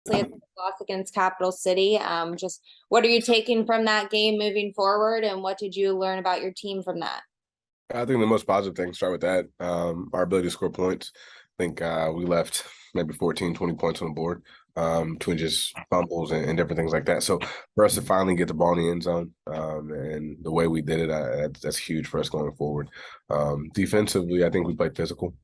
It's a loss against Capital City. Just what are you taking from that game moving forward, and what did you learn about your team from that? I think the most positive thing, start with that, our ability to score points. I think we left maybe 14, 20 points on the board between just fumbles and different things like that. So for us to finally get the ball in the end zone and the way we did it, that's huge for us going forward. Defensively, I think we played physical.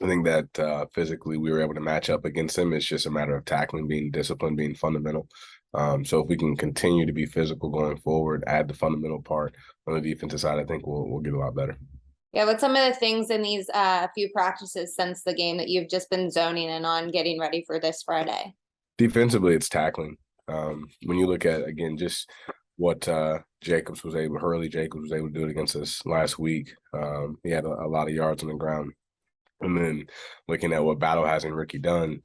I think that physically we were able to match up against them. It's just a matter of tackling, being disciplined, being fundamental. So if we can continue to be physical going forward, add the fundamental part on the defensive side, I think we'll get a lot better. Yeah, what's some of the things in these few practices since the game that you've just been zoning in on getting ready for this Friday? Defensively, it's tackling. When you look at, again, just what Hurley Jacobs was able to do it against us last week. He had a lot of yards on the ground. And then looking at what Battle has in Ricky Dunn,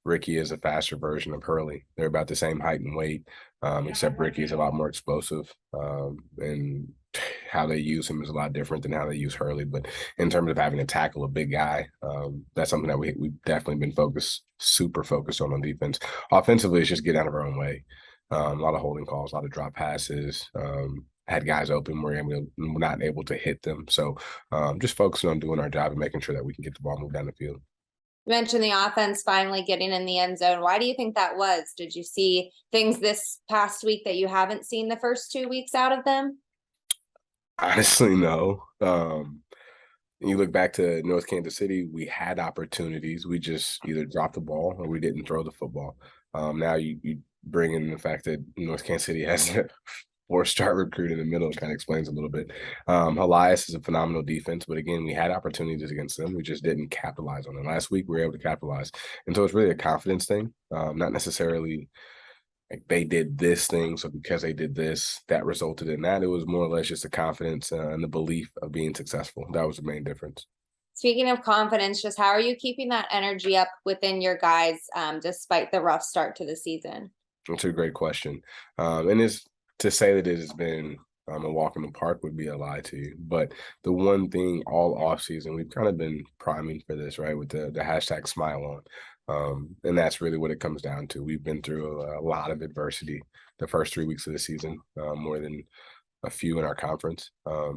Ricky is a faster version of Hurley. They're about the same height and weight, except Ricky is a lot more explosive. And how they use him is a lot different than how they use Hurley. But in terms of having to tackle a big guy, that's something that we've definitely been super focused on defense. Offensively, it's just get out of our own way. A lot of holding calls, a lot of drop passes. Had guys open, we're not able to hit them. So just focusing on doing our job and making sure that we can get the ball moved down the field. You mentioned the offense finally getting in the end zone. Why do you think that was? Did you see things this past week that you haven't seen the first 2 weeks out of them? Honestly, no. You look back to North Kansas City, we had opportunities. We just either dropped the ball or we didn't throw the football. Now you bring in the fact that North Kansas City has a 4-star recruit in the middle. It kind of explains a little bit. Elias is a phenomenal defense, but again, we had opportunities against them. We just didn't capitalize on them. Last week, we were able to capitalize. And so it's really a confidence thing, not necessarily like they did this thing, so because they did this, that resulted in that. It was more or less just the confidence and the belief of being successful. That was the main difference. Speaking of confidence, just how are you keeping that energy up within your guys despite the rough start to the season? That's a great question. And it's to say that it has been a walk in the park would be a lie to you. But the one thing all off season, we've kind of been priming for this, right? With the hashtag smile on. And that's really what it comes down to. We've been through a lot of adversity the first 3 weeks of the season, more than a few in our conference. But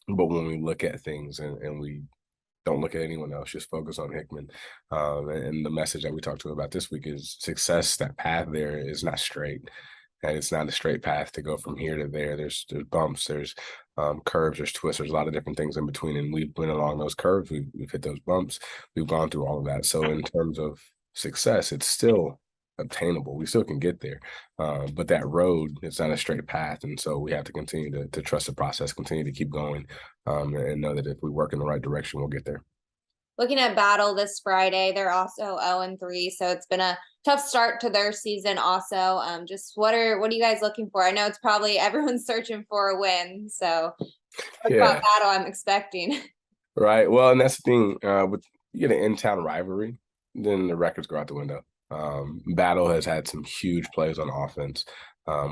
when we look at things and we don't look at anyone else, just focus on Hickman. And the message that we talked to about this week is success, that path there is not straight. And it's not a straight path to go from here to there. There's bumps, there's curves, there's twists, there's a lot of different things in between. And we've been along those curves, we've hit those bumps, we've gone through all of that. So in terms of success, it's still obtainable. We still can get there. But that road is not a straight path. And so we have to continue to trust the process, continue to keep going, and know that if we work in the right direction, we'll get there. Looking at Battle this Friday, they're also 0-3, so it's been a tough start to their season. Also, just what are you guys looking for? I know it's probably everyone's searching for a win, so what about Battle I'm expecting? Right. Well, and that's the thing with you get an in-town rivalry, then the records go out the window. Battle has had some huge plays on offense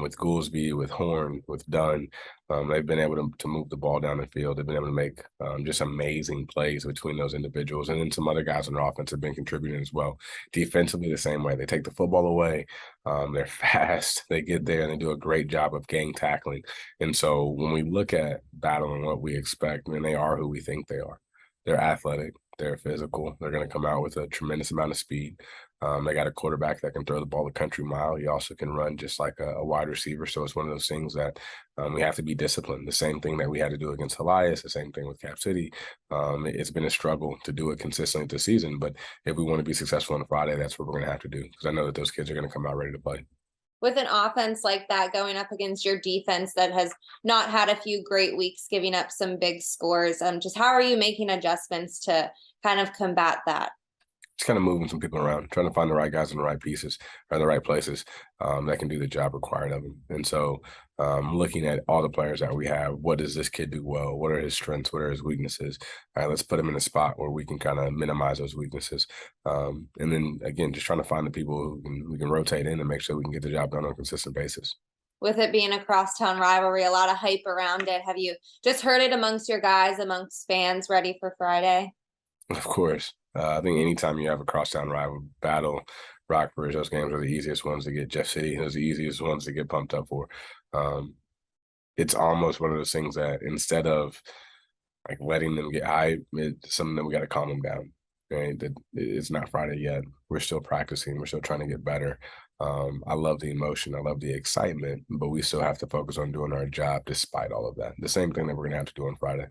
with Goolsby, with Horn, with Dunn. They've been able to move the ball down the field. They've been able to make just amazing plays between those individuals. And then some other guys on their offense have been contributing as well. Defensively, the same way. They take the football away. They're fast. They get there and they do a great job of gang tackling. And so when we look at Battle and what we expect, I mean, they are who we think they are. They're athletic. They're physical. They're going to come out with a tremendous amount of speed. They got a quarterback that can throw the ball a country mile. He also can run just like a wide receiver. So it's one of those things that we have to be disciplined. The same thing that we had to do against Elias, the same thing with Cap City. It's been a struggle to do it consistently this season. But if we want to be successful on Friday, that's what we're going to have to do, because I know that those kids are going to come out ready to play. With an offense like that going up against your defense that has not had a few great weeks, giving up some big scores, just how are you making adjustments to kind of combat that? It's kind of moving some people around, trying to find the right guys in the right pieces or in the right places that can do the job required of them. And so looking at all the players that we have, what does this kid do well? What are his strengths? What are his weaknesses? All right, let's put him in a spot where we can kind of minimize those weaknesses. And then, again, just trying to find the people who we can rotate in and make sure we can get the job done on a consistent basis. With it being a crosstown rivalry, a lot of hype around it. Have you just heard it amongst your guys, amongst fans ready for Friday? Of course. I think anytime you have a crosstown rival battle, Rockbridge. Those games are the easiest ones to get. Jeff City, those are the easiest ones to get pumped up for. Um, it's almost one of those things that instead of like letting them get hype, it's something that we got to calm them down. Right? It's not Friday yet. We're still practicing. We're still trying to get better. I love the emotion. I love the excitement, but we still have to focus on doing our job despite all of that. The same thing that we're gonna have to do on Friday.